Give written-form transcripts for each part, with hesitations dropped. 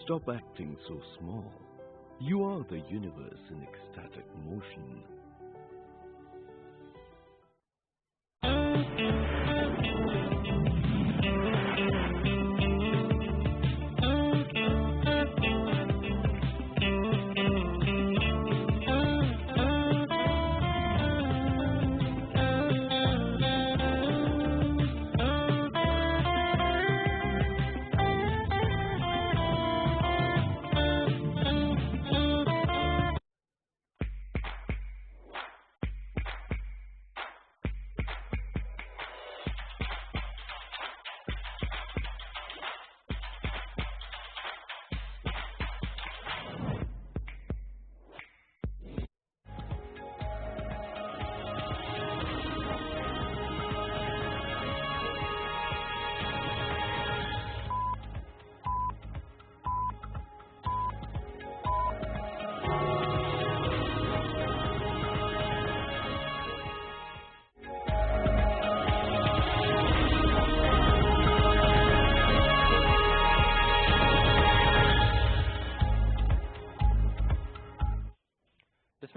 Stop acting so small. You are the universe in ecstatic motion.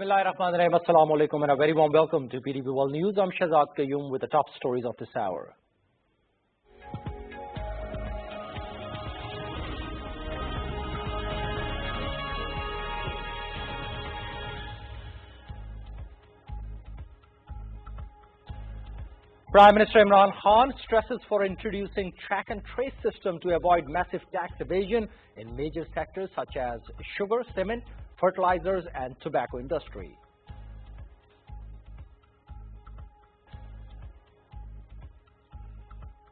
Bismillahirrahmanirrahim. Assalamu alaikum and a very warm welcome to PTV World News. I'm Shahzad Qayyum with the top stories of this hour. Prime Minister Imran Khan stresses for introducing track and trace system to avoid massive tax evasion in major sectors such as sugar, cement, fertilizers and tobacco industry.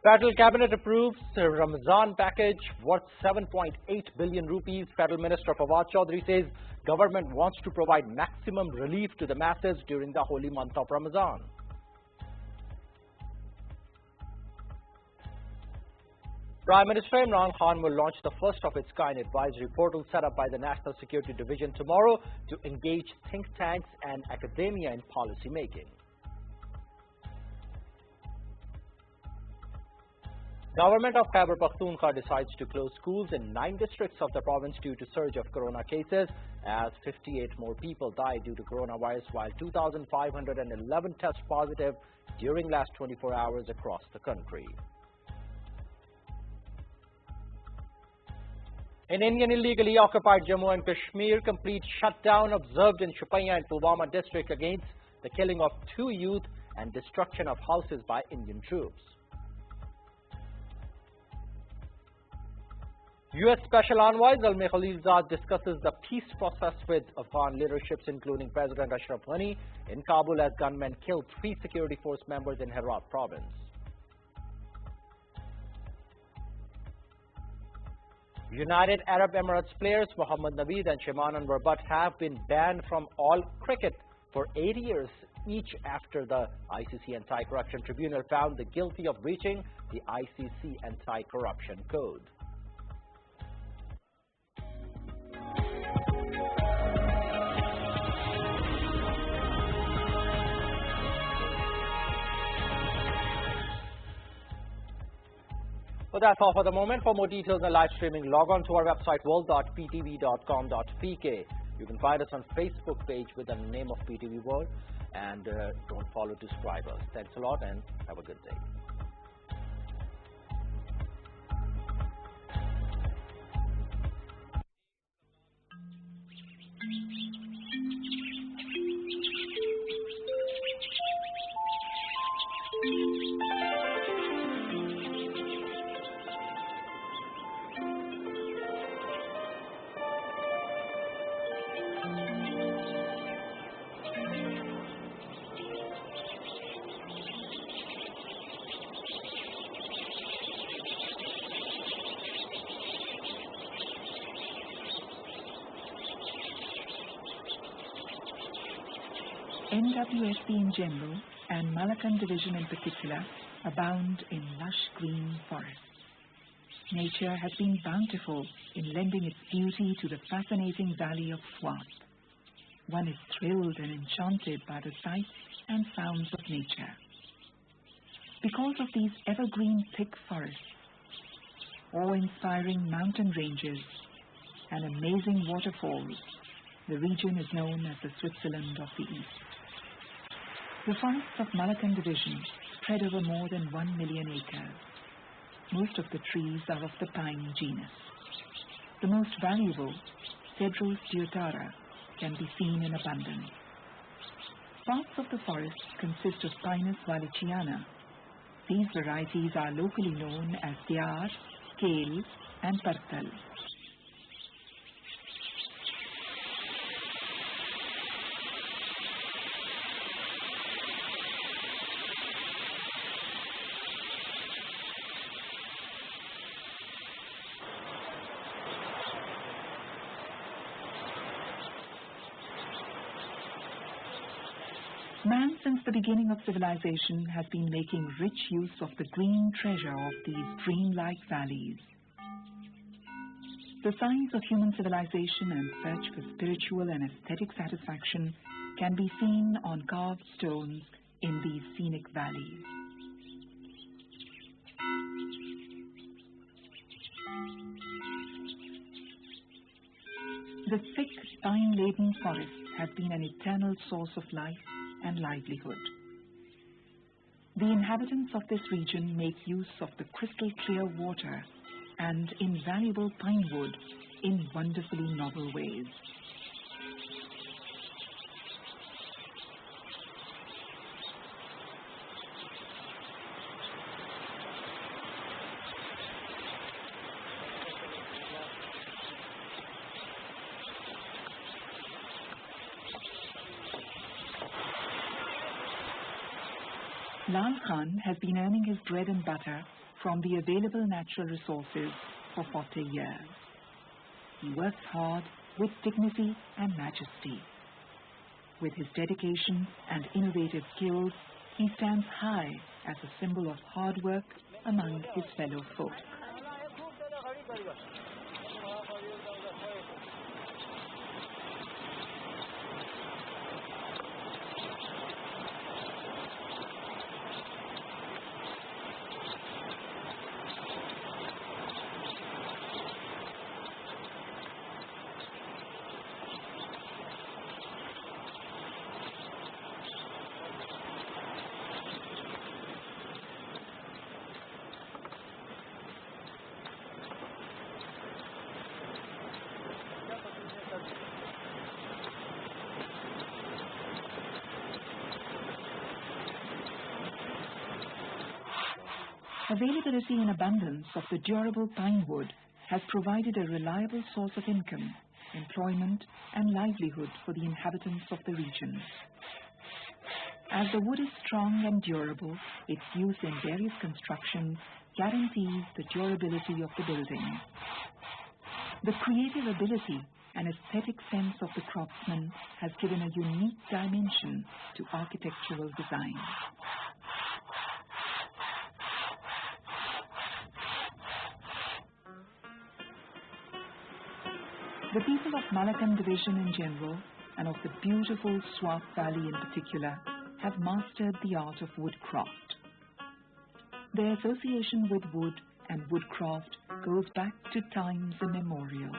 Federal Cabinet approves a Ramazan package worth 7.8 billion rupees. Federal Minister Fawad Chaudhry says government wants to provide maximum relief to the masses during the holy month of Ramadan. Prime Minister Imran Khan will launch the first of its kind advisory portal set up by the National Security Division tomorrow to engage think tanks and academia in policy making. Government of Khyber Pakhtunkhwa decides to close schools in 9 districts of the province due to surge of corona cases as 58 more people died due to coronavirus while 2,511 test positive during last 24 hours across the country. In Indian illegally occupied Jammu and Kashmir, complete shutdown observed in Shopaiya and Pulwama district against the killing of 2 youth and destruction of houses by Indian troops. U.S. Special Envoy Zalmay Khalilzad discusses the peace process with Afghan leaderships including President Ashraf Ghani in Kabul as gunmen killed 3 security force members in Herat province. United Arab Emirates players Mohammad Naveed and Shaiman Anwar Butt have been banned from all cricket for 8 years each after the ICC Anti-Corruption Tribunal found them guilty of breaching the ICC Anti-Corruption Code. Well, that's all for the moment. For more details and live streaming, log on to our website world.ptv.com.pk. You can find us on Facebook page with the name of PTV World and don't follow to subscribe us. Thanks a lot and have a good day. NWSP in general and Malakan Division in particular abound in lush green forests. Nature has been bountiful in lending its beauty to the fascinating valley of Swat. One is thrilled and enchanted by the sights and sounds of nature. Because of these evergreen thick forests, awe-inspiring mountain ranges, and amazing waterfalls, the region is known as the Switzerland of the East. The forests of Malakand division spread over more than 1 million acres. Most of the trees are of the pine genus. The most valuable, Cedrus deodara, can be seen in abundance. Parts of the forest consist of Pinus wallichiana. These varieties are locally known as Dyar, Kale and Partal. Man, since the beginning of civilization, has been making rich use of the green treasure of these dreamlike valleys. The signs of human civilization and search for spiritual and aesthetic satisfaction can be seen on carved stones in these scenic valleys. The thick, pine-laden forest has been an eternal source of life and livelihood. The inhabitants of this region make use of the crystal clear water and invaluable pine wood in wonderfully novel ways. Lal Khan has been earning his bread and butter from the available natural resources for 40 years. He works hard with dignity and majesty. With his dedication and innovative skills, he stands high as a symbol of hard work among his fellow folk. Availability in abundance of the durable pine wood has provided a reliable source of income, employment and livelihood for the inhabitants of the region. As the wood is strong and durable, its use in various constructions guarantees the durability of the building. The creative ability and aesthetic sense of the craftsman has given a unique dimension to architectural design. The people of Malakand division in general, and of the beautiful Swat Valley in particular, have mastered the art of woodcraft. Their association with wood and woodcraft goes back to times immemorial.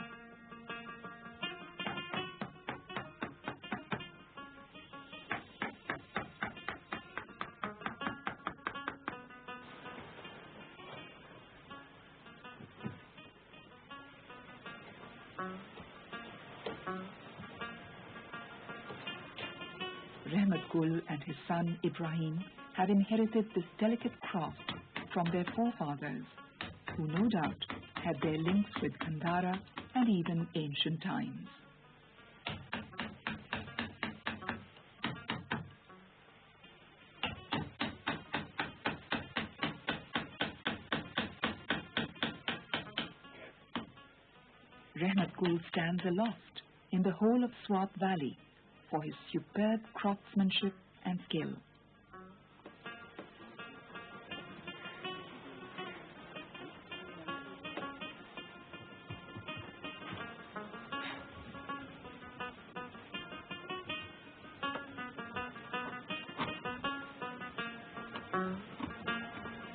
Rahmat Gul and his son Ibrahim have inherited this delicate craft from their forefathers, who no doubt had their links with Kandhara and even ancient times. Rahmat Gul stands aloft in the whole of Swat Valley for his superb craftsmanship and skill.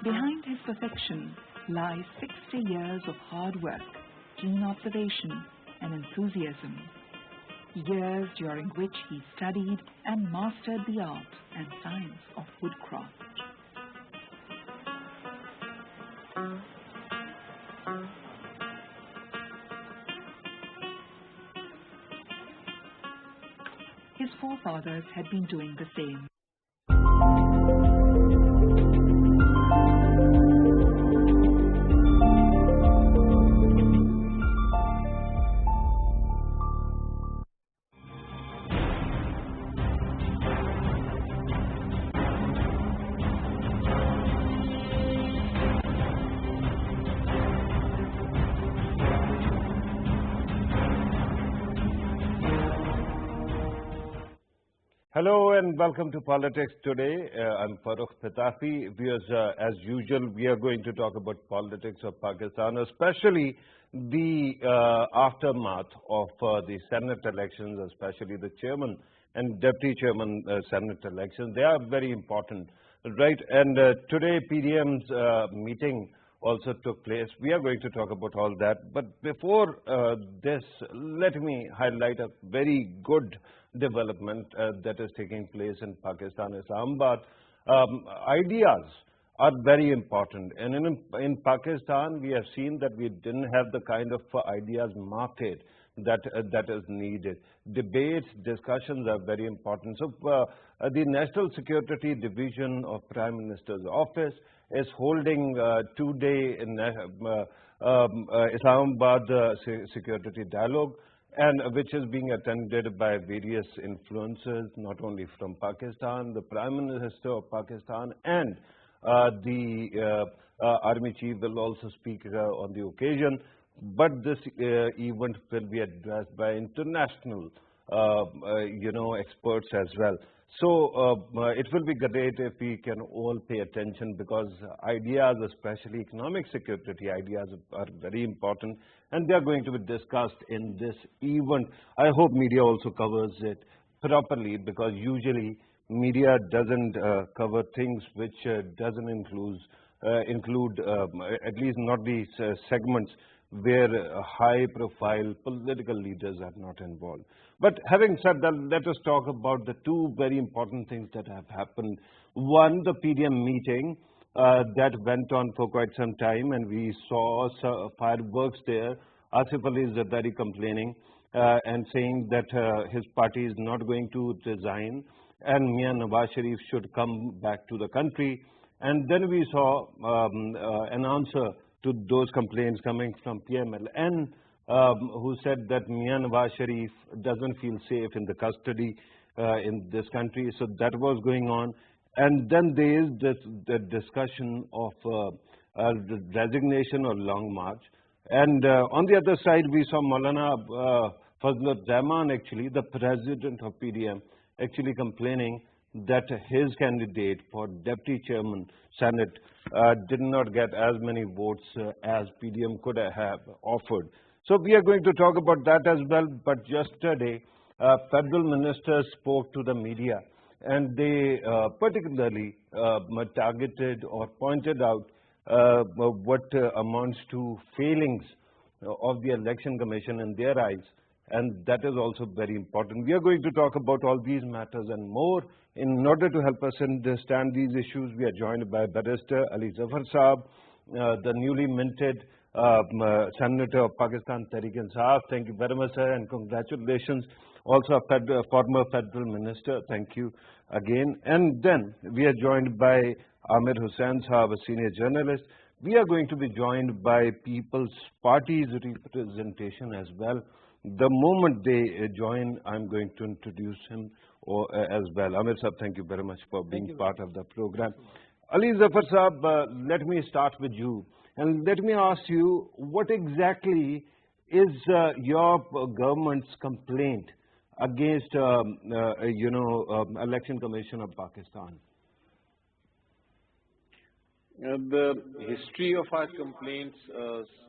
Behind his perfection lies 60 years of hard work, keen observation, and enthusiasm. Years during which he studied and mastered the art and science of woodcraft. His forefathers had been doing the same. Hello and welcome to Politics Today. I'm Farrukh Pitafi. As usual, we are going to talk about politics of Pakistan, especially the aftermath of the Senate elections, especially the chairman and deputy chairman Senate elections. They are very important, right? And today PDM's meeting also took place. We are going to talk about all that. But before this, let me highlight a very good development that is taking place in Pakistan, Islamabad. Ideas are very important. And in Pakistan, we have seen that we didn't have the kind of ideas market that is needed. Debates, discussions are very important. So the National Security Division of Prime Minister's Office is holding two-day Islamabad Security Dialogue, and which is being attended by various influencers, not only from Pakistan, the Prime Minister of Pakistan, and the Army Chief will also speak on the occasion. But this event will be addressed by international, experts as well. So it will be great if we can all pay attention, because ideas, especially economic security ideas, are very important, and they are going to be discussed in this event. I hope media also covers it properly, because usually media doesn't cover things which doesn't include at least not these segments where high-profile political leaders are not involved. But having said that, let us talk about the two very important things that have happened. One, the PDM meeting that went on for quite some time, and we saw fireworks there. Asif Ali is very complaining and saying that his party is not going to resign, and Mian Nawaz Sharif should come back to the country. And then we saw an answer to those complaints coming from PMLN, who said that Mian Nawaz Sharif doesn't feel safe in the custody in this country. So that was going on. And then there is the discussion of resignation or long march. And on the other side, we saw Maulana Fazlur Rahman, actually, the president of PDM, actually complaining that his candidate for deputy chairman Senate did not get as many votes as PDM could have offered. So we are going to talk about that as well. But yesterday, federal ministers spoke to the media, and they particularly targeted or pointed out what amounts to failings of the Election Commission in their eyes. And that is also very important. We are going to talk about all these matters and more. In order to help us understand these issues, we are joined by Barrister Ali Zafar Saab, the newly minted Senator of Pakistan Tehreek-e-Insaf. Thank you very much, sir, and congratulations. Also a former federal minister. Thank you again. And then we are joined by Amir Hussain Saab, a senior journalist. We are going to be joined by People's Party's representation as well. The moment they join, I'm going to introduce him as well. Amir Saab, thank you very much for being part of the program. Ali Zafar Saab, let me start with you. And let me ask you, what exactly is your government's complaint against, Election Commission of Pakistan? The history of our complaints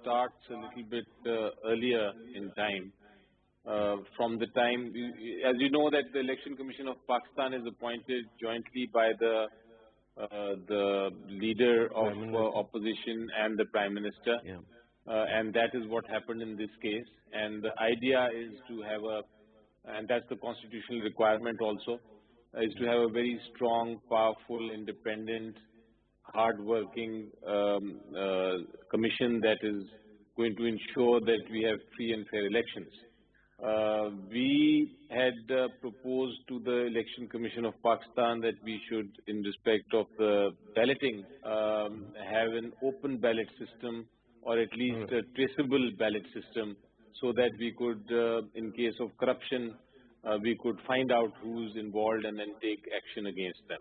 starts a little bit earlier in time. From the time, as you know, that the Election Commission of Pakistan is appointed jointly by the leader of opposition and the Prime Minister. Yeah. and that is what happened in this case. And the idea is to have and that's the constitutional requirement also, is to have a very strong, powerful, independent, hard-working commission that is going to ensure that we have free and fair elections. We had proposed to the Election Commission of Pakistan that we should, in respect of the balloting, have an open ballot system, or at least a traceable ballot system, so that we could, in case of corruption, we could find out who's involved and then take action against them.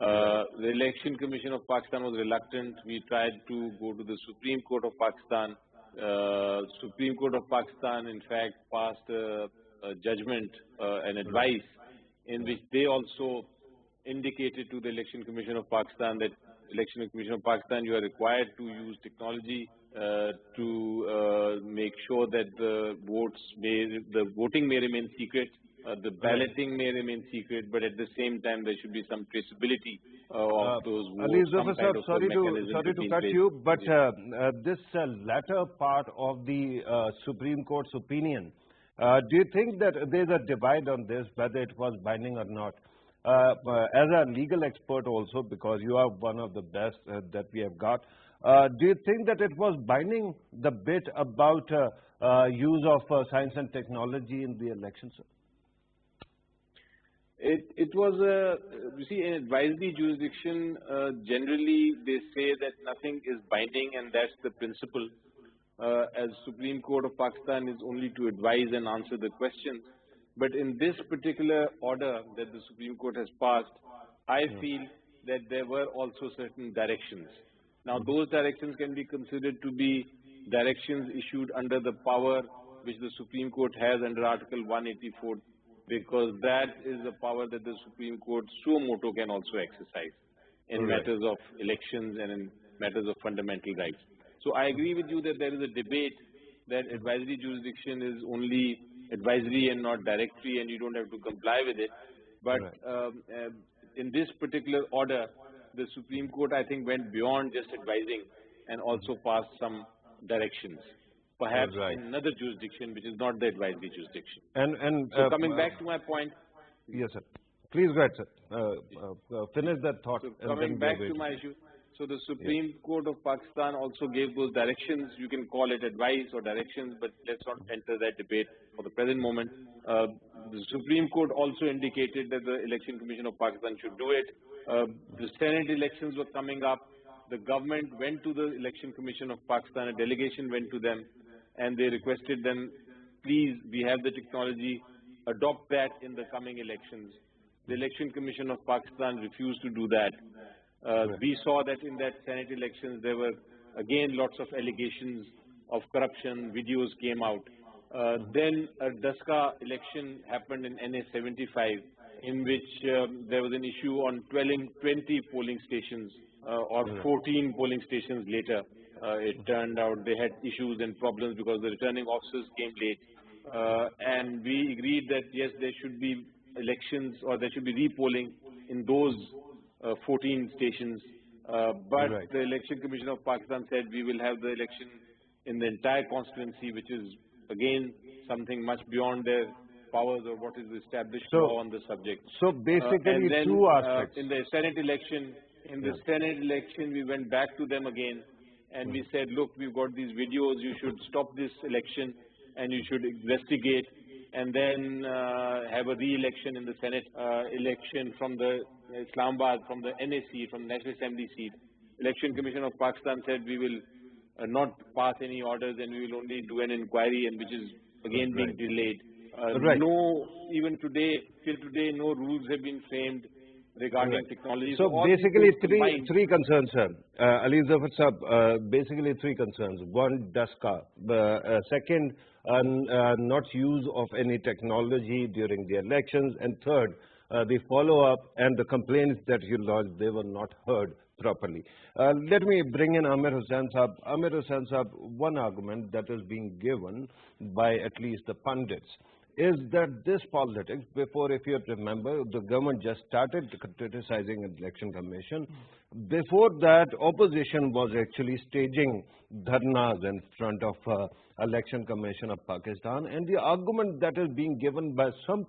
The Election Commission of Pakistan was reluctant. We tried to go to the Supreme Court of Pakistan. Supreme Court of Pakistan, in fact, passed a judgment, an advice, in which they also indicated to the Election Commission of Pakistan that Election Commission of Pakistan, you are required to use technology to make sure that the voting may remain secret, the balloting may remain secret, but at the same time there should be some traceability of those votes. Sorry to cut you, but this latter part of the Supreme Court's opinion, do you think that there's a divide on this, whether it was binding or not? As a legal expert also, because you are one of the best that we have got, do you think that it was binding, the bit about use of science and technology in the elections? It was you see, in advisory jurisdiction, generally they say that nothing is binding, and that's the principle. As Supreme Court of Pakistan is only to advise and answer the questions. But in this particular order that the Supreme Court has passed, I feel that there were also certain directions. Now, those directions can be considered to be directions issued under the power which the Supreme Court has under Article 184, because that is a power that the Supreme Court suo motu can also exercise in matters of elections and in matters of fundamental rights. So I agree with you that there is a debate that advisory jurisdiction is only advisory and not directory, and you don't have to comply with it. But in this particular order, the Supreme Court, I think, went beyond just advising and also passed some directions, perhaps in another jurisdiction which is not the advisory jurisdiction. So coming back to my point. Yes, sir. Please go ahead, sir. Finish that thought. So coming back to my issue. So the Supreme Court of Pakistan also gave those directions. You can call it advice or directions, but let's not enter that debate for the present moment. The Supreme Court also indicated that the Election Commission of Pakistan should do it. The Senate elections were coming up. The government went to the Election Commission of Pakistan, a delegation went to them, and they requested them, please, we have the technology, adopt that in the coming elections. The Election Commission of Pakistan refused to do that. We saw that in that Senate elections, there were again lots of allegations of corruption, videos came out. Then a Daska election happened in NA 75, in which there was an issue on 20 polling stations, or 14 polling stations later. It turned out they had issues and problems because the returning officers came late. And we agreed that yes, there should be elections, or there should be repolling in those 14 stations, but the Election Commission of Pakistan said we will have the election in the entire constituency, which is again something much beyond their powers or what is established law on the subject. So basically then, two aspects. In the Senate election, we went back to them again and we said, look, we've got these videos, you should stop this election and you should investigate and then have a re-election in the Senate election from the Islamabad, from the NAC, from the National Assembly seat. Election Commission of Pakistan said we will not pass any orders and we will only do an inquiry, and which is again being delayed. No, even today, till today, no rules have been framed regarding technology. So basically three concerns, sir. Ali Zafar Sahab, basically three concerns. One, Daska. Second, not use of any technology during the elections. And third, the follow-up and the complaints that you lodged, they were not heard properly. Let me bring in Amir Hussain Sahab. Amir Hussain Sahab, one argument that is being given by at least the pundits is that this politics, before, if you remember, the government just started criticizing election commission. Before that, opposition was actually staging dharnas in front of election commission of Pakistan, and the argument that is being given by some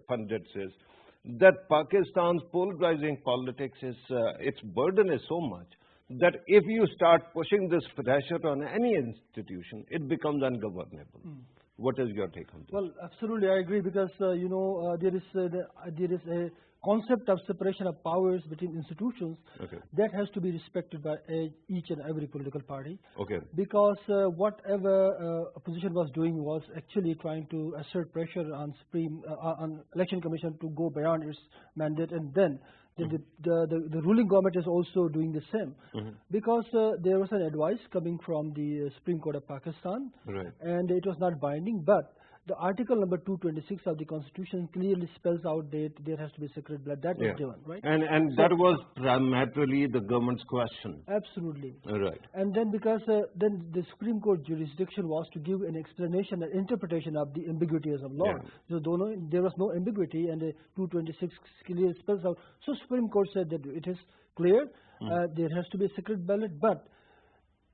pundits is that Pakistan's polarizing politics is, its burden is so much that if you start pushing this pressure on any institution, it becomes ungovernable. What is your take on this? Well, absolutely, I agree, because there is a concept of separation of powers between institutions that has to be respected by each and every political party. Because whatever opposition was doing was actually trying to assert pressure on on Election Commission to go beyond its mandate, and then the ruling government is also doing the same, because there was an advice coming from the Supreme Court of Pakistan, and it was not binding, but the article number 226 of the Constitution clearly spells out that there has to be secret blood. That was given, right? And that was primarily the government's question. Absolutely. Right. And then because then the Supreme Court jurisdiction was to give an explanation, an interpretation of the ambiguities of law. So there was no ambiguity, and the 226 clearly spells out. So Supreme Court said that it is clear, there has to be a secret ballot, but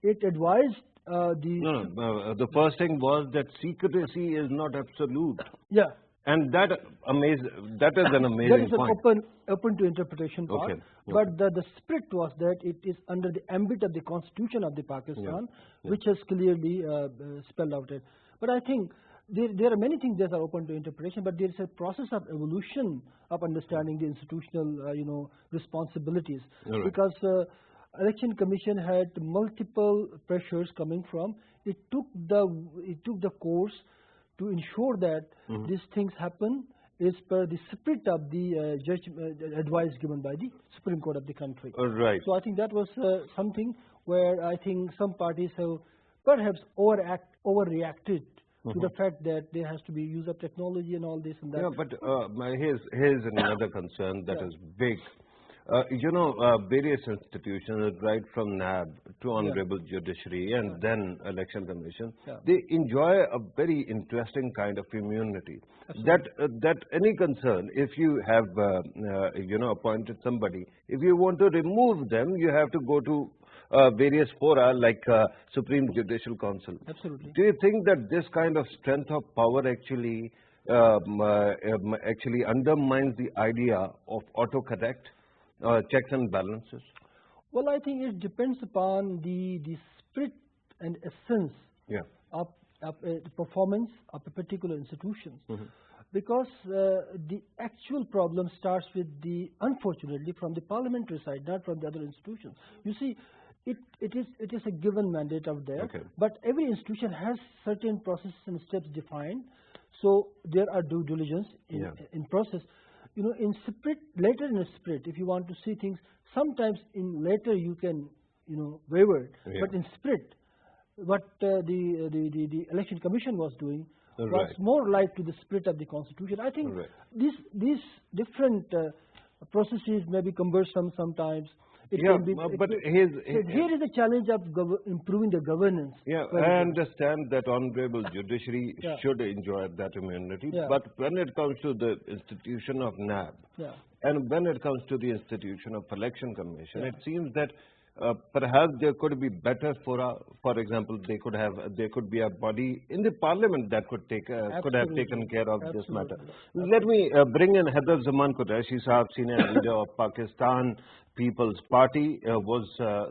it advised the first thing was that secrecy is not absolute. Yeah. And that is an amazing that is point. An open to interpretation part. But the spirit was that it is under the ambit of the Constitution of the Pakistan, which has clearly spelled out it. But I think there are many things that are open to interpretation, but there is a process of evolution of understanding the institutional, responsibilities. Because Election Commission had multiple pressures coming from. It took the course to ensure that these things happen as per the spirit of the advice given by the Supreme Court of the country. Right. So I think that was something where I think some parties have perhaps overreacted to the fact that there has to be use of technology and all this and that. Yeah, but here's another concern that is big. Various institutions, right from NAB to Honorable Judiciary and then Election Commission, they enjoy a very interesting kind of immunity. That any concern, if you have, appointed somebody, if you want to remove them, you have to go to various fora like Supreme Judicial Council. Absolutely. Do you think that this kind of strength of power actually undermines the idea of autocorrect? Checks and balances? Well, I think it depends upon the spirit and essence of the performance of a particular institution. Because the actual problem starts with unfortunately, from the parliamentary side, not from the other institutions. You see, it is a given mandate out there, but every institution has certain processes and steps defined. So there are due diligence in process. In spirit, later in a spirit, if you want to see things, sometimes in later you can, waver. But in spirit, what the Election Commission was doing was more like to the spirit of the Constitution. I think these different processes may be cumbersome sometimes. Here is a challenge of improving the governance. Yeah, I understand that Honorable Judiciary should enjoy that immunity, but when it comes to the institution of NAB, and when it comes to the institution of Election Commission, it seems that perhaps there could be better for example, there could be a body in the Parliament that could have taken care of this matter. Let me bring in Heather Zaman Qureshi Sahab, senior leader of Pakistan People's Party, was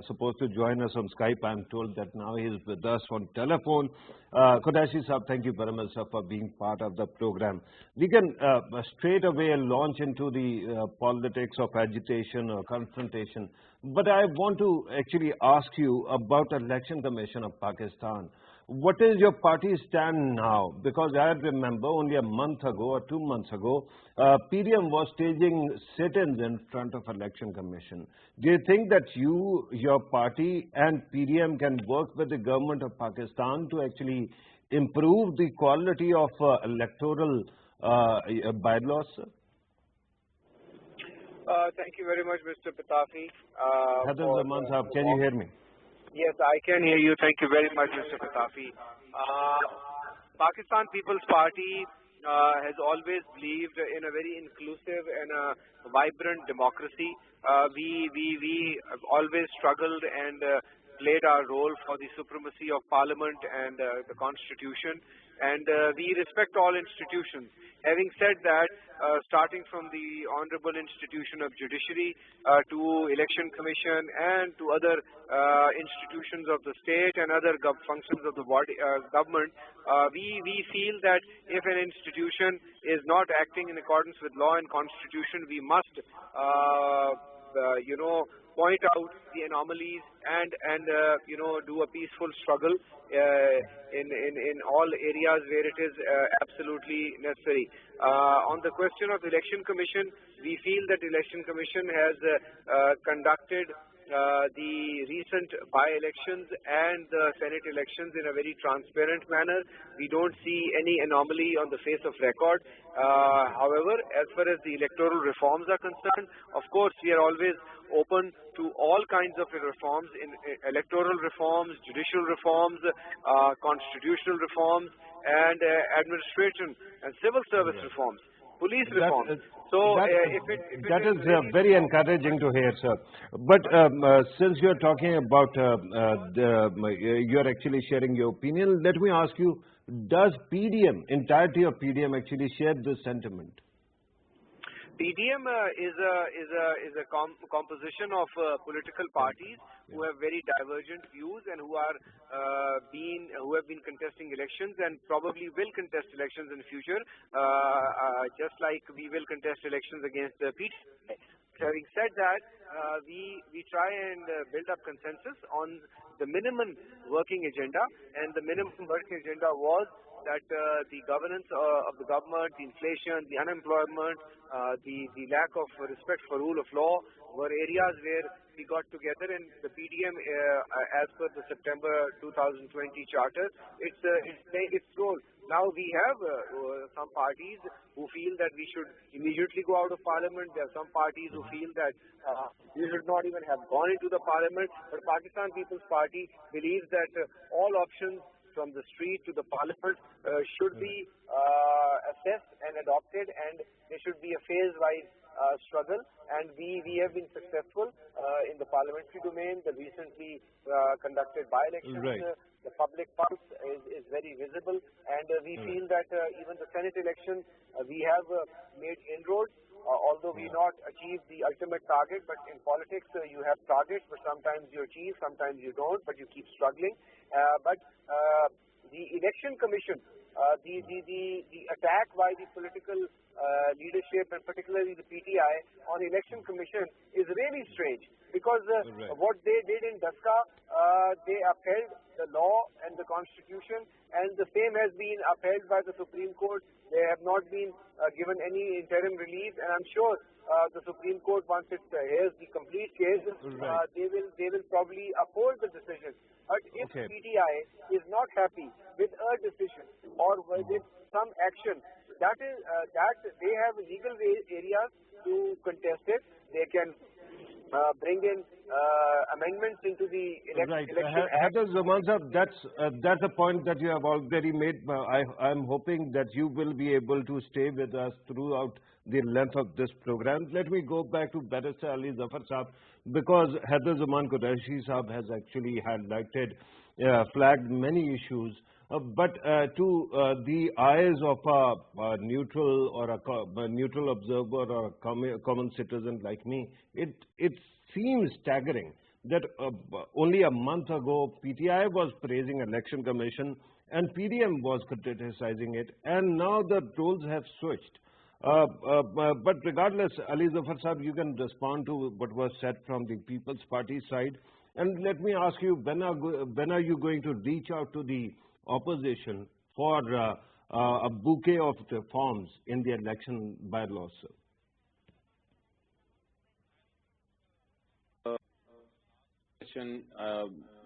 supposed to join us on Skype. I'm told that now he is with us on telephone. Qureshi Sahab, thank you very much, sir, for being part of the program. We can straight away launch into the politics of agitation or confrontation. But I want to actually ask you about Election Commission of Pakistan. What is your party's stand now? Because I remember only a month ago or 2 months ago, PDM was staging sit-ins in front of Election Commission. Do you think that your party and PDM can work with the government of Pakistan to actually improve the quality of electoral bylaws, sir? Thank you very much, Mr. Pitafi. Heather Zaman Sahab, can you hear me? Yes, I can hear you. Thank you very much, Mr. Pitafi. Pakistan People's Party has always believed in a very inclusive and a vibrant democracy. We have always struggled and played our role for the supremacy of Parliament and the Constitution, and we respect all institutions. Having said that, starting from the honorable institution of judiciary to election commission and to other institutions of the state and other functions of the body, government, we feel that if an institution is not acting in accordance with law and constitution, we must point out the anomalies and do a peaceful struggle in all areas where it is absolutely necessary. On the question of election commission, we feel that election commission has conducted the recent by-elections and the Senate elections in a very transparent manner. We don't see any anomaly on the face of record. However, as far as the electoral reforms are concerned, of course, we are always open to all kinds of reforms, in electoral reforms, judicial reforms, constitutional reforms, and administration and civil service reforms, police reforms. That is very encouraging to hear, sir. But since you're talking about, you're actually sharing your opinion, let me ask you, does PDM, entirety of PDM actually share this sentiment? PDM is a composition of political parties who have very divergent views and who have been contesting elections and probably will contest elections in the future, just like we will contest elections against the PDM. Having said that, we try and build up consensus on the minimum working agenda, and the minimum working agenda was that the governance of the government, the inflation, the unemployment, the lack of respect for rule of law were areas where we got together, and the PDM, as per the September 2020 charter, it's playing its role. Now we have some parties who feel that we should immediately go out of parliament. There are some parties who feel that we should not even have gone into the parliament. But Pakistan People's Party believes that all options from the street to the parliament should be assessed and adopted, and there should be a phase-wise struggle, and we have been successful in the parliamentary domain. The recently conducted by-elections, the public pulse is very visible, and we feel that even the Senate election, we have made inroads, although we not achieved the ultimate target. But in politics, you have targets, but sometimes you achieve, sometimes you don't, but you keep struggling. But the election commission, the attack by the political leadership, and particularly the PTI, on the election commission is really strange, because what they did in Daska, they upheld the law and the constitution, and the same has been upheld by the Supreme Court. They have not been given any interim relief, and I'm sure the Supreme Court, once it hears the complete case, they will probably uphold the decision. But if PTI is not happy with a decision or with some action, that they have legal areas to contest it. They can bring in amendments into the election act. Zaman sir, that's a point that you have already made. I'm hoping that you will be able to stay with us throughout the length of this program. Let me go back to Barrister Ali Zafar Saab, because Haider Zaman Qureshi Saab has actually highlighted, flagged many issues. But to the eyes of a neutral or a neutral observer or a common citizen like me, it seems staggering that only a month ago PTI was praising Election Commission and PDM was criticizing it, and now the roles have switched. But regardless, Ali Zafar Saab, you can respond to what was said from the People's Party side. And let me ask you, when are you going to reach out to the opposition for a bouquet of reforms in the election bylaws, sir?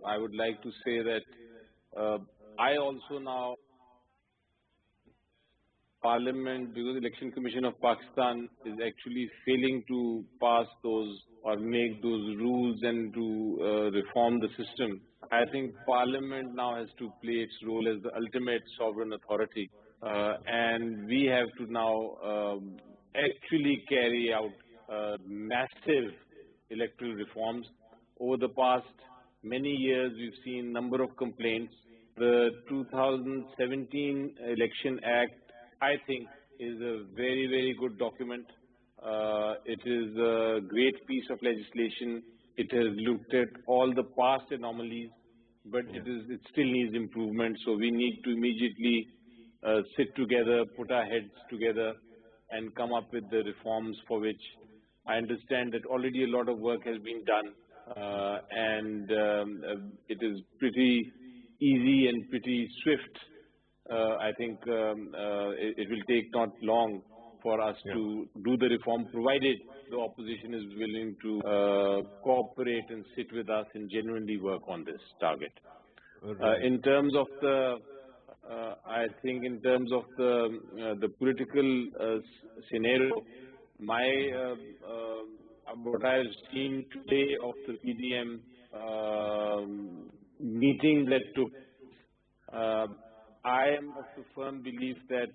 I would like to say that I also now Parliament, because the Election Commission of Pakistan is actually failing to pass those or make those rules and to reform the system. I think Parliament now has to play its role as the ultimate sovereign authority and we have to now actually carry out massive electoral reforms. Over the past many years, we've seen number of complaints. The 2017 Election Act, I think, is a very, very good document. It is a great piece of legislation. It has looked at all the past anomalies, but it still needs improvement. So we need to immediately sit together, put our heads together, and come up with the reforms for which I understand that already a lot of work has been done, and it is pretty easy and pretty swift. I think it will take not long for us to do the reform, provided the opposition is willing to cooperate and sit with us and genuinely work on this target. In terms of the, I think in terms of the political scenario, what I have seen today of the PDM meeting that took, I am of the firm belief that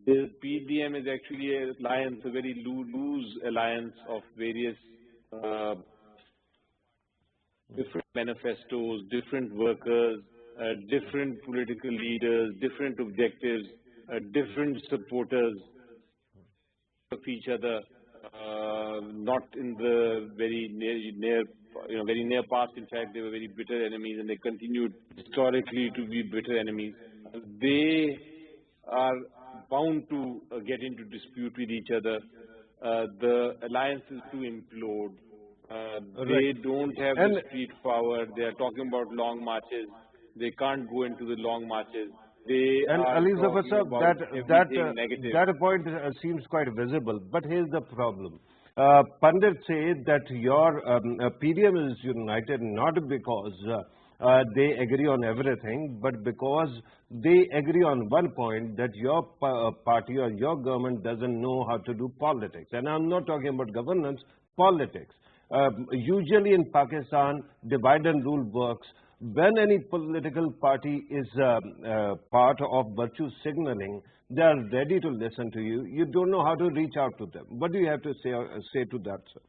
the PDM is actually an alliance, a very loose alliance of various different manifestos, different workers, different political leaders, different objectives, different supporters of each other, not in the very near past. In fact, they were very bitter enemies, and they continued historically to be bitter enemies. They are bound to get into dispute with each other. The alliance is to implode. They don't have the street power. They are talking about long marches. They can't go into the long marches. And Ali Zafar sir, that point seems quite visible. But here's the problem. Pundits say that your PDM is united not because they agree on everything, but because they agree on one point, that your party or your government doesn't know how to do politics. And I'm not talking about governance, politics. Usually in Pakistan, divide and rule works. When any political party is part of virtue signaling, they are ready to listen to you. You don't know how to reach out to them. What do you have to say to that, sir?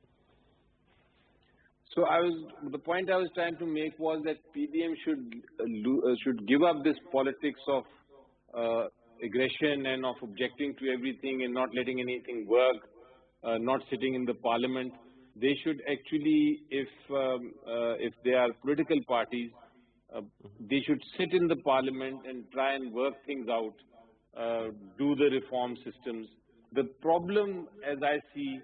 So the point I was trying to make was that PDM should give up this politics of aggression and of objecting to everything and not letting anything work, not sitting in the parliament. They should actually, if they are political parties, they should sit in the parliament and try and work things out, do the reform systems. The problem, as I see,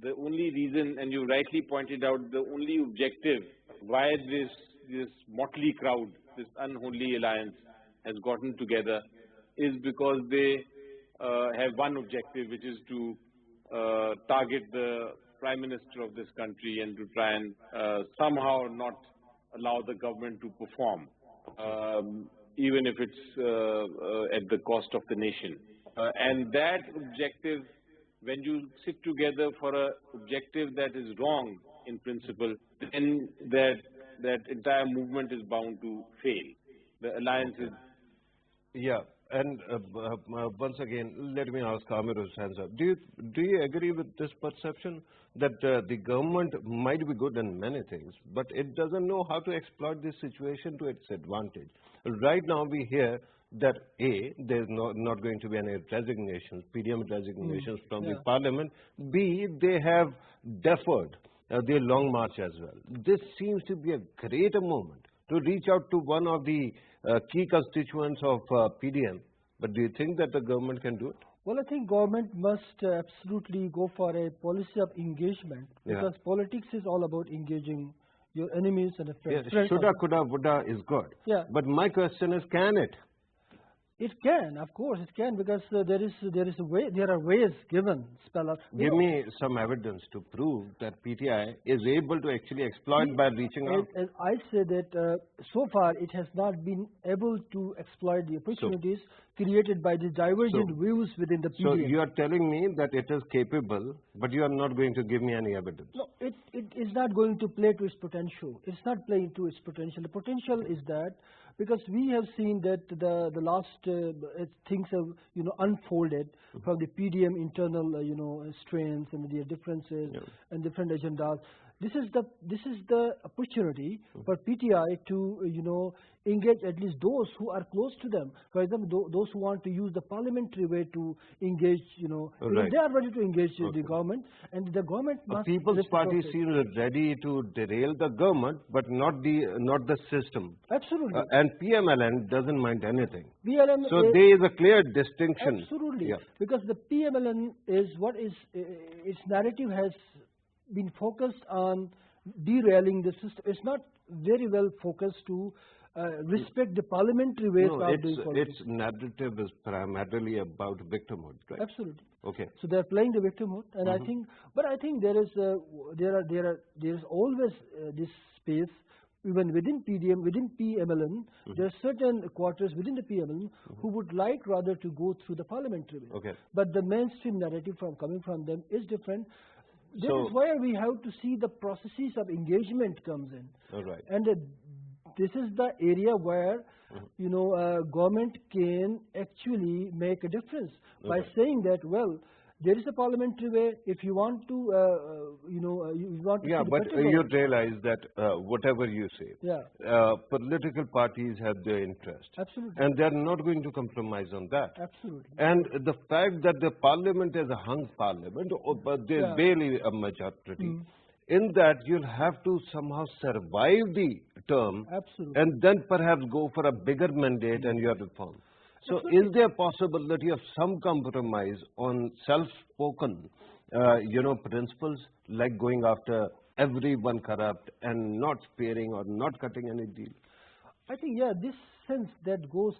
the only reason, and you rightly pointed out, the only objective why this motley crowd, this unholy alliance has gotten together is because they have one objective, which is to target the Prime Minister of this country and to try and somehow not allow the government to perform, even if it's at the cost of the nation. And that objective, when you sit together for an objective that is wrong in principle, then that entire movement is bound to fail. The alliance is... Yeah. And once again, let me ask Amir Hussain sir, do you agree with this perception that the government might be good in many things, but it doesn't know how to exploit this situation to its advantage? Right now we hear that A, there's not going to be any resignations, PDM resignations from the parliament. B, they have deferred their long march as well. This seems to be a greater moment to reach out to one of the key constituents of PDM. But do you think that the government can do it? Well, I think government must absolutely go for a policy of engagement, because politics is all about engaging your enemies and friends. Yeah, shoulda, coulda, woulda is good. Yeah. But my question is, can it? It can, of course, it can, because there are ways given. Spell out. Give me some evidence to prove that PTI is able to actually exploit by reaching out. I'd say that so far it has not been able to exploit the opportunities created by the divergent views within the PDM. So you are telling me that it is capable, but you are not going to give me any evidence. No, it is not going to play to its potential. It's not playing to its potential. The potential is that because we have seen that the last things have unfolded from the PDM internal strains and their differences and different agendas. This is the opportunity for PTI to engage at least those who are close to them. For example, those who want to use the parliamentary way to engage, they are ready to engage the government, and the government must. The People's Party seems ready to derail the government, but not the system. Absolutely. And PMLN doesn't mind anything. PLN so there is a clear distinction. Absolutely, because the PMLN is what is its narrative has been focused on derailing the system. It's not very well focused to respect the parliamentary ways of doing politics. Its narrative is primarily about victimhood, right? Absolutely. Okay. So they are playing the victimhood, and I think there is always this space. Even within PMLN, there are certain quarters within the PMLN who would like rather to go through the parliamentary way. Okay. But the mainstream narrative coming from them is different. This is where we have to see the processes of engagement comes in. All right. And this is the area where government can actually make a difference by saying that, well, there is a parliamentary way. If you want to, you want to. Yeah, but you realize that whatever you say, political parties have their interest. Absolutely. And they are not going to compromise on that. Absolutely. And the fact that the parliament is a hung parliament, but there is barely a majority. In that, you'll have to somehow survive the term. Absolutely. And then perhaps go for a bigger mandate and your reform. So is there a possibility of some compromise on self-spoken, principles, like going after everyone corrupt and not sparing or not cutting any deal? I think, this sense that goes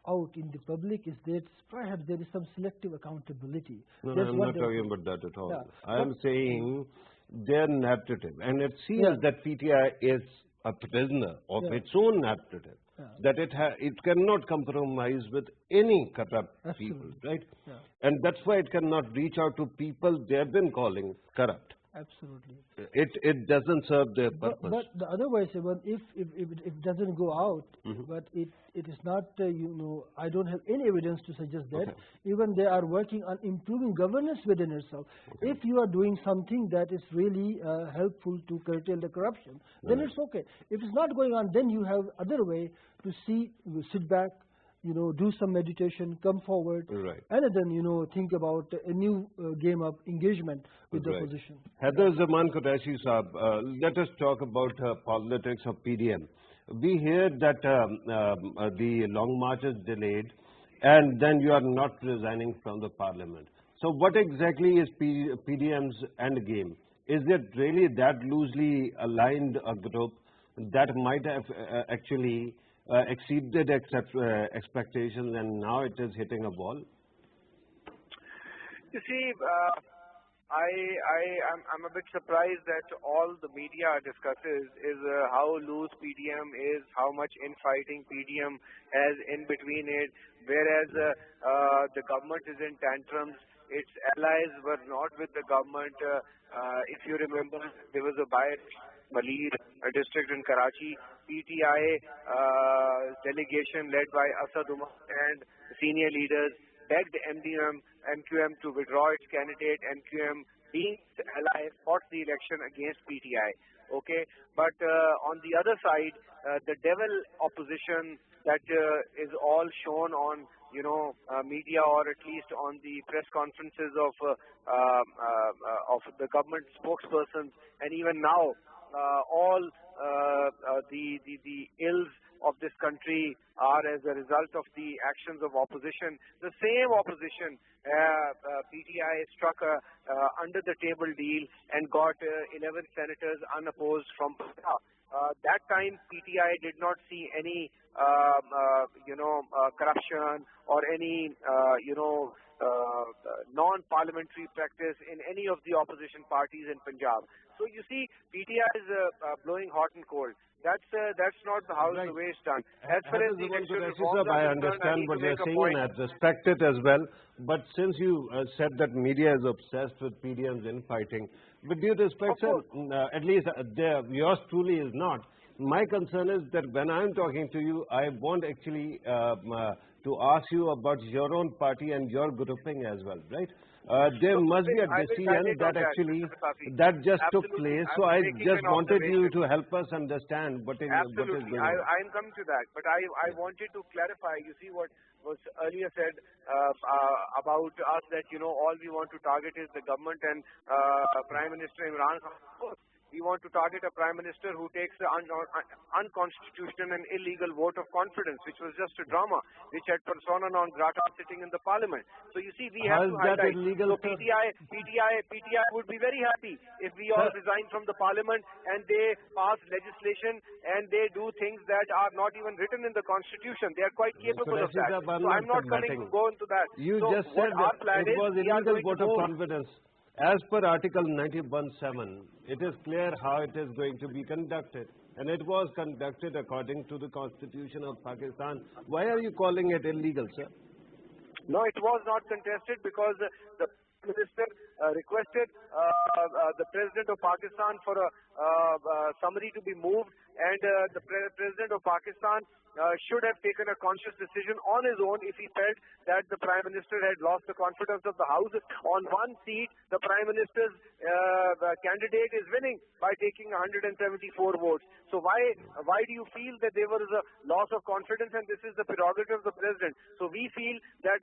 out in the public is that perhaps there is some selective accountability. No, I'm not talking about that at all. Yeah. I am saying their narrative. And it seems that PTI is a prisoner of its own narrative. That it cannot compromise with any corrupt people, right? Yeah. And that's why it cannot reach out to people they have been calling corrupt. Absolutely. It doesn't serve their purpose. But the otherwise, even if it doesn't go out, but it is not, I don't have any evidence to suggest that. Okay. Even they are working on improving governance within itself. Okay. If you are doing something that is really helpful to curtail the corruption, then it's okay. If it's not going on, then you have other way to sit back, do some meditation, come forward, and then, think about a new game of engagement with the opposition. Haider Zaman Qureshi Saab, let us talk about politics of PDM. We hear that the long march is delayed, and then you are not resigning from the parliament. So what exactly is PDM's end game? Is it really that loosely aligned a group that might have actually exceeded expectations, and now it is hitting a wall? You see, I'm a bit surprised that all the media discusses is how loose PDM is, how much infighting PDM has in between it, whereas the government is in tantrums. Its allies were not with the government. If you remember, there was a by-Maleer district in Karachi. PTI delegation led by Asad Umar and senior leaders begged MQM to withdraw its candidate. MQM, being its ally, fought the election against PTI. Okay, but on the other side, the devil opposition that is all shown on media, or at least on the press conferences of the government spokespersons, and even now all the ills of this country are as a result of the actions of opposition. The same opposition, PTI struck a under-the-table deal and got 11 senators unopposed from Punjab. That time, PTI did not see any, corruption or any, non-parliamentary practice in any of the opposition parties in Punjab. So you see, PTI is blowing hot and cold. That's not how the way it's done. As far as the election reforms I understand what you're saying, and I respect it as well. But since you said that media is obsessed with PDM's infighting, with due respect, sir, at least yours truly is not. My concern is that when I'm talking to you, I want actually to ask you about your own party and your grouping as well, right? There must be a decision that actually that just took place. So I just wanted you to help us understand what is going on. I am coming to that, but I wanted to clarify. You see what was earlier said about us, that all we want to target is the government and Prime Minister Imran Khan. We want to target a Prime Minister who takes the unconstitutional and illegal vote of confidence, which was just a drama, which had persona non grata sitting in the parliament. So you see, we have to highlight. So PTI would be very happy if we all resign from the parliament and they pass legislation and they do things that are not even written in the constitution. They are quite capable of that. So I'm not coming to go into that. You so just said our plan it was illegal vote of confidence. As per Article 91(7), it is clear how it is going to be conducted. And it was conducted according to the Constitution of Pakistan. Why are you calling it illegal, sir? No, it was not contested because the Minister requested the President of Pakistan for a summary to be moved, and the President of Pakistan should have taken a conscious decision on his own if he felt that the Prime Minister had lost the confidence of the House. On one seat, the Prime Minister's candidate is winning by taking 174 votes. So why do you feel that there was a loss of confidence, and this is the prerogative of the President? So we feel that,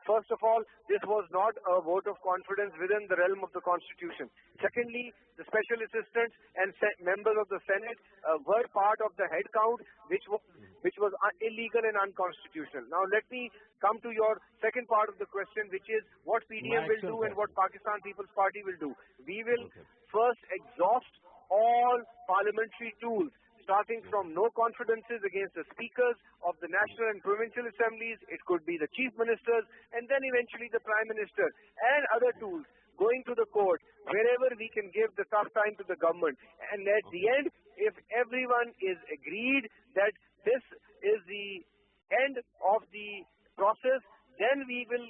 first of all, this was not a vote of confidence within the realm of the Constitution. Secondly, the special assistants and members of the Senate were part of the head count, which was illegal and unconstitutional. Now let me come to your second part of the question, which is what PDM will do and what Pakistan People's Party will do. We will first exhaust all parliamentary tools, starting from no confidences against the speakers of the national and provincial assemblies. It could be the chief ministers, and then eventually the Prime Minister, and other tools, going to the court, wherever we can give the tough time to the government. And at the end, if everyone is agreed that this is the end of the process, then we will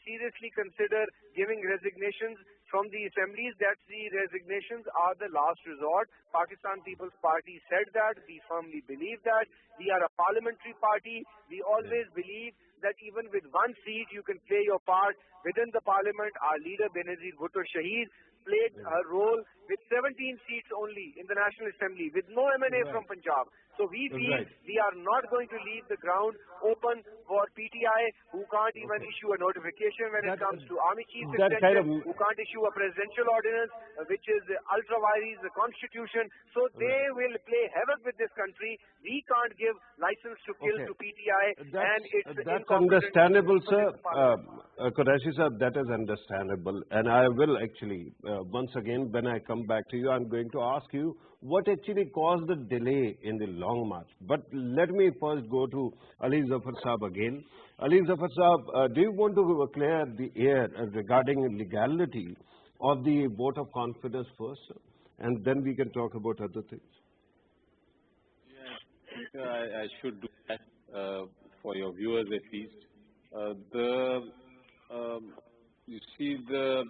seriously consider giving resignations from the assemblies. That the resignations are the last resort. Pakistan People's Party said that. We firmly believe that. We are a parliamentary party. We always believe that even with one seat, you can play your part within the parliament. Our leader, Benazir Bhutto Shaheed, played a role with 17 seats only in the National Assembly, with no M&A from Punjab. So we feel we are not going to leave the ground open for PTI, who can't even issue a notification when it comes to Army Chief Executive, who can't issue a presidential ordinance, which is ultra-vires the Constitution. So they will play havoc with this country. We can't give license to kill to PTI, and that's understandable, sir. Qureshi sir, that is understandable. And I will actually, once again, when I come back to you, I'm going to ask you what actually caused the delay in the long march. But let me first go to Ali Zafar Saab again. Ali Zafar Saab, do you want to clear the air regarding legality of the vote of confidence first, sir? And then we can talk about other things. Yeah, I should do that for your viewers at least. You see, the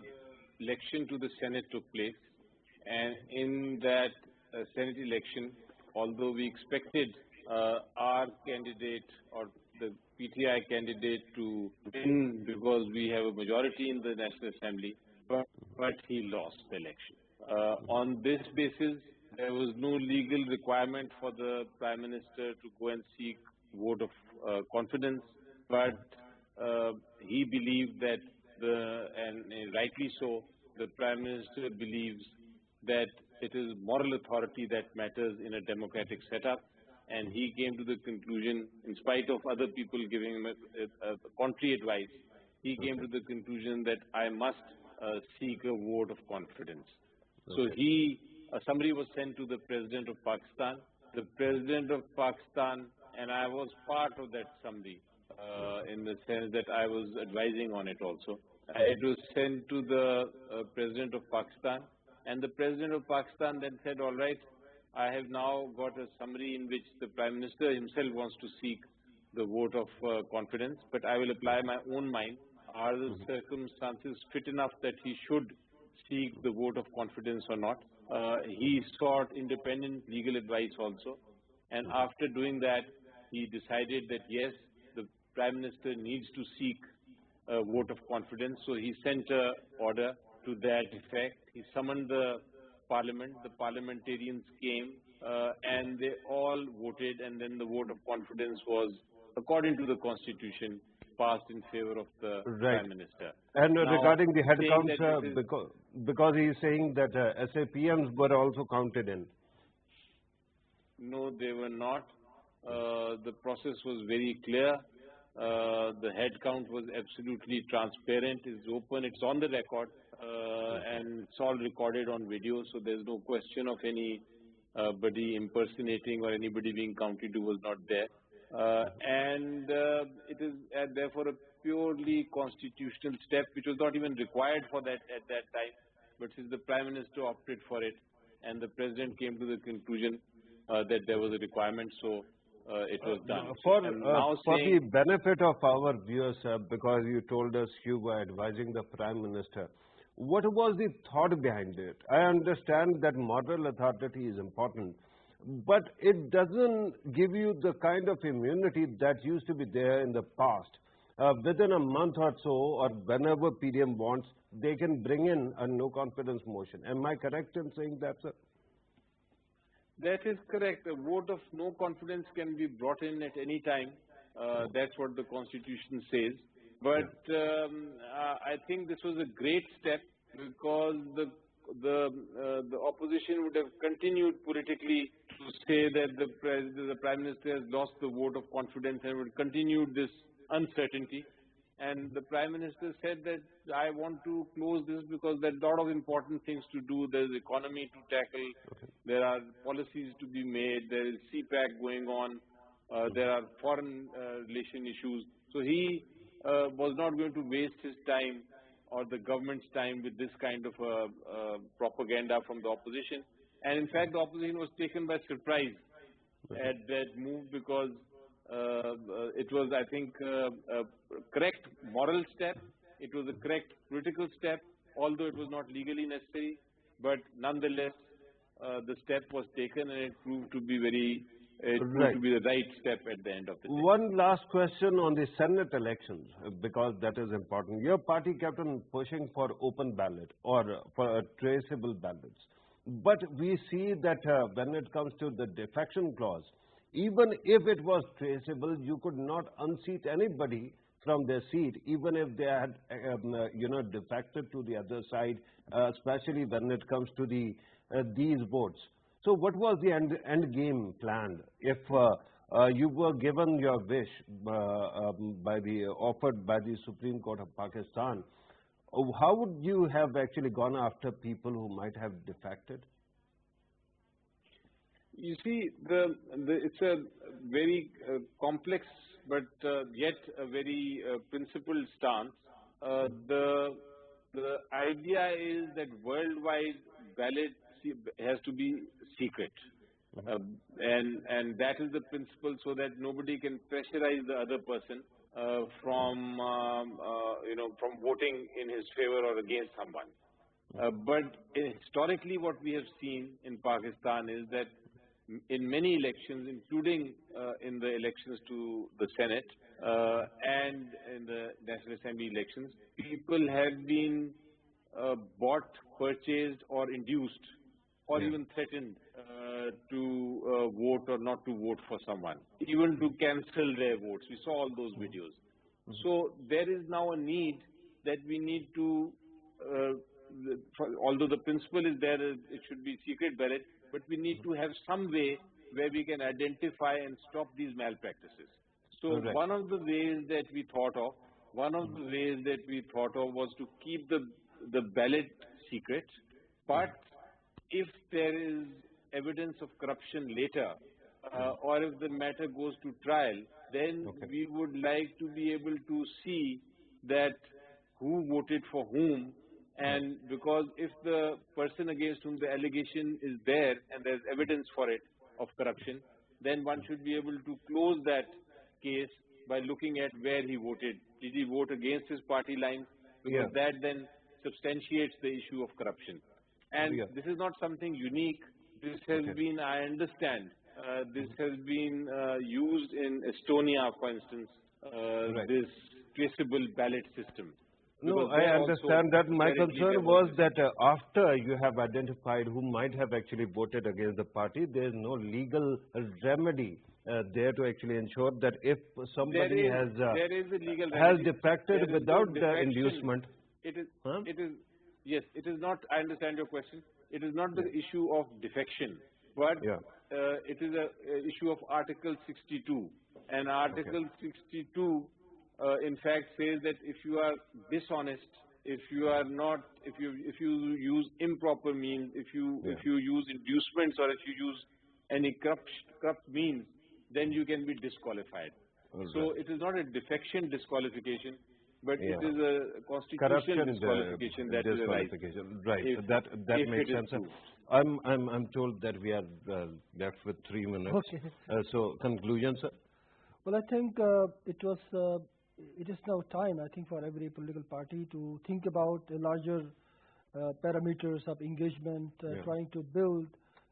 election to the Senate took place, and in that Senate election, although we expected our candidate or the PTI candidate to win because we have a majority in the National Assembly, but he lost the election. On this basis, there was no legal requirement for the Prime Minister to go and seek vote of confidence, but he believed that, and rightly so, the Prime Minister believes that it is moral authority that matters in a democratic setup, and he came to the conclusion, in spite of other people giving him a contrary advice, he came to the conclusion that I must seek a vote of confidence. So a summary was sent to the President of Pakistan. The President of Pakistan, and I was part of that summary, in the sense that I was advising on it also. It was sent to the President of Pakistan, and the President of Pakistan then said, all right, I have now got a summary in which the Prime Minister himself wants to seek the vote of confidence, but I will apply my own mind. Are the circumstances fit enough that he should seek the vote of confidence or not? He sought independent legal advice also, and after doing that, he decided that yes, the Prime Minister needs to seek a vote of confidence. So he sent an order to that effect. He summoned the Parliament. The parliamentarians came and they all voted, and then the vote of confidence was, according to the Constitution, passed in favor of the Prime Minister. And now, regarding the head counts, because he is saying that SAPMs were also counted in. No, they were not. The process was very clear. The head count was absolutely transparent. It's open. It's on the record, and it's all recorded on video. So there's no question of anybody impersonating or anybody being counted who was not there. And it is therefore a purely constitutional step, which was not even required for that at that time. But since the Prime Minister opted for it, and the President came to the conclusion that there was a requirement, so it was done. For the benefit of our viewers, because you told us you were advising the Prime Minister, what was the thought behind it? I understand that moral authority is important, but it doesn't give you the kind of immunity that used to be there in the past. Within a month or so, or whenever PDM wants, they can bring in a no confidence motion. Am I correct in saying that, sir? That is correct. A vote of no confidence can be brought in at any time. That's what the Constitution says. But I think this was a great step, because the opposition would have continued politically to say that the Prime Minister has lost the vote of confidence and would continue this uncertainty. And the Prime Minister said that I want to close this because there are a lot of important things to do. There is economy to tackle. There are policies to be made. There is CPAC going on. There are foreign relation issues. So he was not going to waste his time or the government's time with this kind of propaganda from the opposition. And in fact, the opposition was taken by surprise at that move, because it was, I think, a correct moral step. It was a correct political step, although it was not legally necessary. But nonetheless, the step was taken, and it proved to be the right step at the end of the day. One last question on the Senate elections, because that is important. Your party kept on pushing for open ballot or for traceable ballots. But we see that when it comes to the defection clause, even if it was traceable, you could not unseat anybody from their seat, even if they had, defected to the other side, especially when it comes to these votes. So what was the end game planned? If you were given your wish offered by the Supreme Court of Pakistan, how would you have actually gone after people who might have defected? You see, it's a very complex but yet a very principled stance. The idea is that worldwide ballot has to be secret, and that is the principle, so that nobody can pressurize the other person from voting in his favor or against someone. But historically, what we have seen in Pakistan is that in many elections, including in the elections to the Senate and in the National Assembly elections, people have been bought, purchased or induced or even threatened to vote or not to vote for someone, even to cancel their votes. We saw all those videos. So there is now a need that we need to, although the principle is there, it should be secret ballot, but we need to have some way where we can identify and stop these malpractices. So one of the ways that we thought of, was to keep the ballot secret, but if there is evidence of corruption later, or if the matter goes to trial, then we would like to be able to see that who voted for whom. And because if the person against whom the allegation is there and there's evidence for it of corruption, then one should be able to close that case by looking at where he voted. Did he vote against his party line? Because that then substantiates the issue of corruption. And this is not something unique. This has been, I understand, this has been used in Estonia, for instance, this traceable ballot system. No, I understand that. My concern was that after you have identified who might have actually voted against the party, there is no legal remedy there to actually ensure that if somebody has defected without the inducement. Yes, it is not, I understand your question. It is not the issue of defection, but it is a issue of Article 62. And Article 62 in fact says that if you are dishonest, if you are not, if you use improper means, if you use inducements, or if you use any corrupt means, then you can be disqualified. So it is not a defection disqualification, but it is a constitutional disqualification that is arising. Right. That makes sense. I'm told that we are left with 3 minutes. So conclusion, sir. Well, I think it is now time, I think, for every political party to think about a larger parameters of engagement, trying to build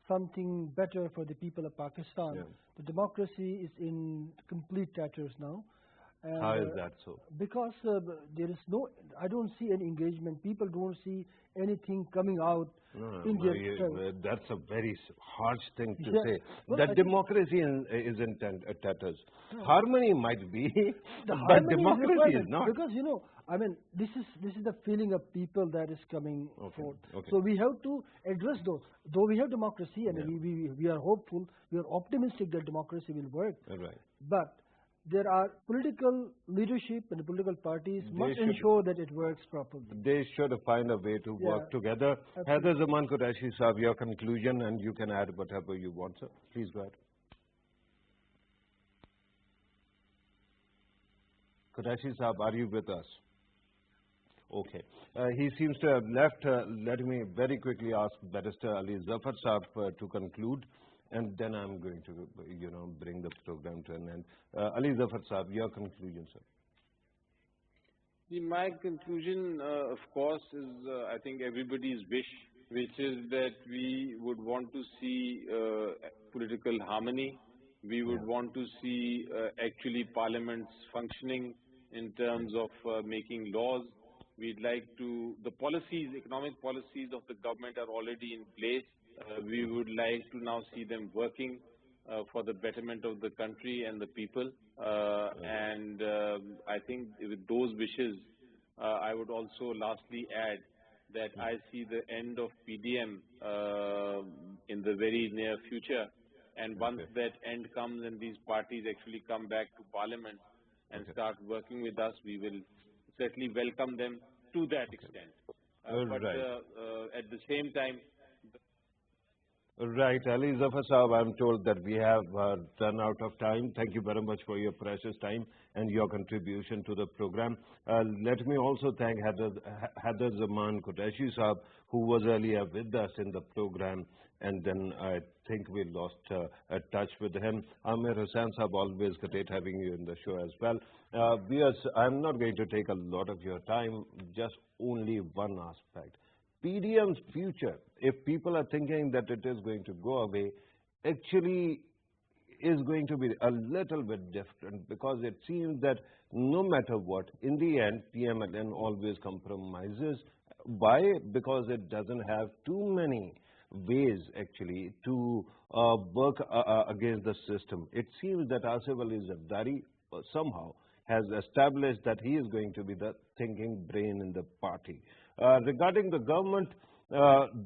something better for the people of Pakistan. The democracy is in complete tatters now. And, how is that so? Because there is no, I don't see any engagement. People don't see anything coming out in their that's a very harsh thing to say. Well, that democracy is in tatters. Harmony might be, but democracy is not. Because, you know, I mean, this is the feeling of people that is coming forth. So we have to address those. Though we have democracy and we are hopeful, we are optimistic that democracy will work. But there are political leadership and political parties must ensure that it works properly. They should find a way to work together. Haider Zaman Qureshi Sahab, your conclusion, and you can add whatever you want, sir. Please go ahead. Qureshi Sahab, are you with us? Okay. He seems to have left. Let me very quickly ask Barrister Ali Zafar Sahab to conclude. And then I'm going to, bring the program to an end. Ali Zafar Sahab, your conclusion, sir. My conclusion, of course, is I think everybody's wish, which is that we would want to see political harmony. We would want to see actually parliaments functioning in terms of making laws. We'd like to, the policies, economic policies of the government are already in place. We would like to now see them working for the betterment of the country and the people. And I think with those wishes, I would also lastly add that I see the end of PDM in the very near future. And once that end comes and these parties actually come back to Parliament and start working with us, we will certainly welcome them to that extent. But at the same time, right, Ali Zafar Sahab, I'm told that we have run out of time. Thank you very much for your precious time and your contribution to the program. Let me also thank Haider Zaman Qureshi Sahab, who was earlier with us in the program, and then I think we lost touch with him. Amir Hussain Sahab, always great having you in the show as well. I'm not going to take a lot of your time, just only one aspect. PDM's future, if people are thinking that it is going to go away, actually is going to be a little bit different, because it seems that no matter what, in the end, PMLN always compromises. Why? Because it doesn't have too many ways actually to work against the system. It seems that Asif Ali Zardari somehow has established that he is going to be the thinking brain in the party. Regarding the government,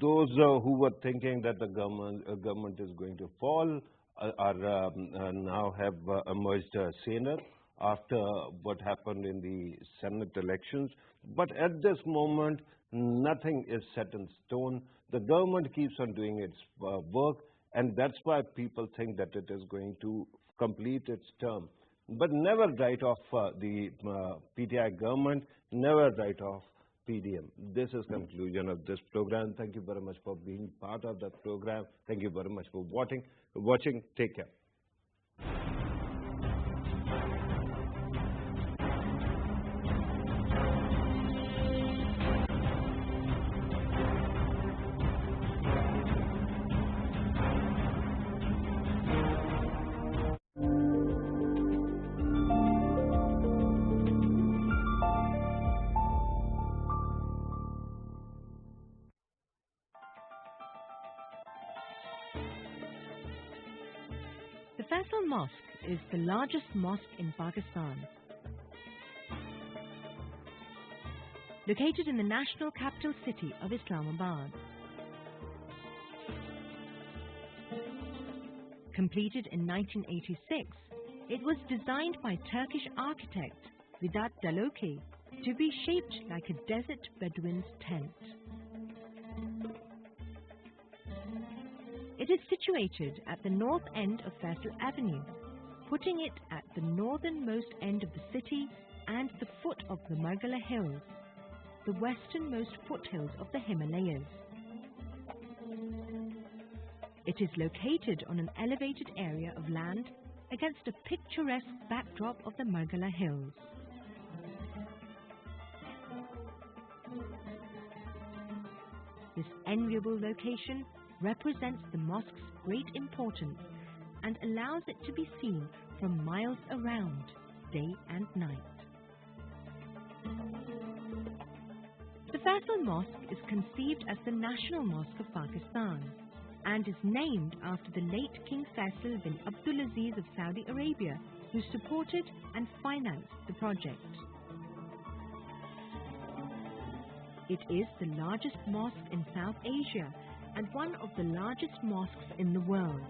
those who were thinking that the government is going to fall are now have emerged saner after what happened in the Senate elections. But at this moment, nothing is set in stone. The government keeps on doing its work, and that's why people think that it is going to complete its term. But never write off the PTI government, never write off PDM. This is conclusion of this program. Thank you very much for being part of the program. Thank you very much for watching. Take care. The Faisal Mosque is the largest mosque in Pakistan. Located in the national capital city of Islamabad. Completed in 1986, it was designed by Turkish architect Vedat Daloki to be shaped like a desert Bedouin's tent. It is situated at the north end of Faisal Avenue, putting it at the northernmost end of the city and the foot of the Margala Hills, the westernmost foothills of the Himalayas. It is located on an elevated area of land against a picturesque backdrop of the Margala Hills. This enviable location represents the mosque's great importance and allows it to be seen from miles around, day and night. The Faisal Mosque is conceived as the national mosque of Pakistan and is named after the late King Faisal bin Abdulaziz of Saudi Arabia, who supported and financed the project. It is the largest mosque in South Asia and one of the largest mosques in the world.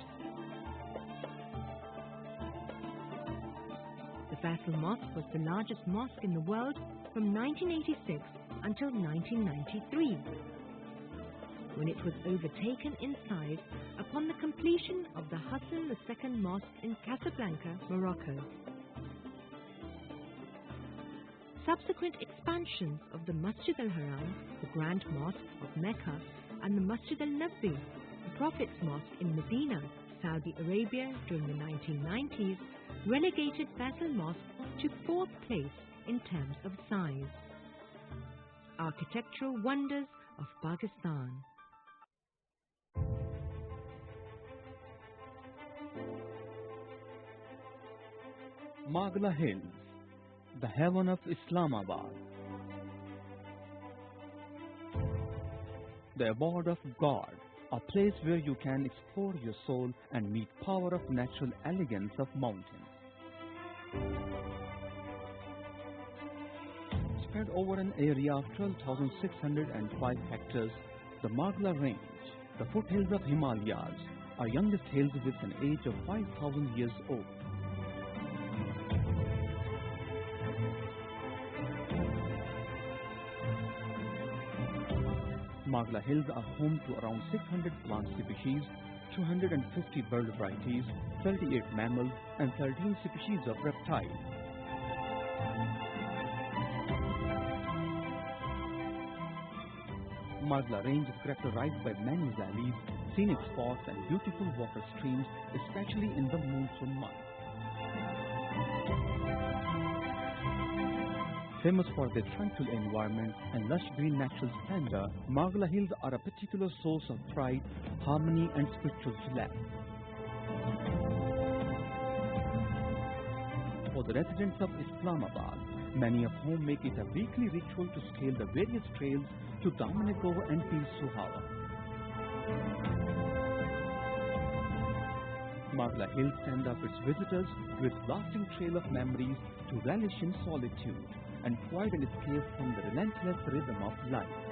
The Faisal Mosque was the largest mosque in the world from 1986 until 1993, when it was overtaken in size upon the completion of the Hassan II Mosque in Casablanca, Morocco. Subsequent expansions of the Masjid al-Haram, the Grand Mosque of Mecca, and the Masjid al-Nabi, the Prophet's Mosque in Medina, Saudi Arabia during the 1990s, relegated Faisal Mosque to 4th place in terms of size. Architectural wonders of Pakistan. Margala Hills, the heaven of Islamabad. The abode of God, a place where you can explore your soul and meet power of natural elegance of mountains. Spread over an area of 12,605 hectares, the Margala Range, the foothills of Himalayas, are youngest hills with an age of 5,000 years old. Margala Hills are home to around 600 plant species, 250 bird varieties, 38 mammals, and 13 species of reptiles. Margala Range is characterized by many valleys, scenic spots, and beautiful water streams, especially in the monsoon months. Famous for their tranquil environment and lush green natural splendor, Margala Hills are a particular source of pride, harmony, and spiritual delight. For the residents of Islamabad, many of whom make it a weekly ritual to scale the various trails to Damanikoh and Pir Suhawa. Margala Hills send up its visitors with lasting trail of memories to relish in solitude and quite an escape from the relentless rhythm of life.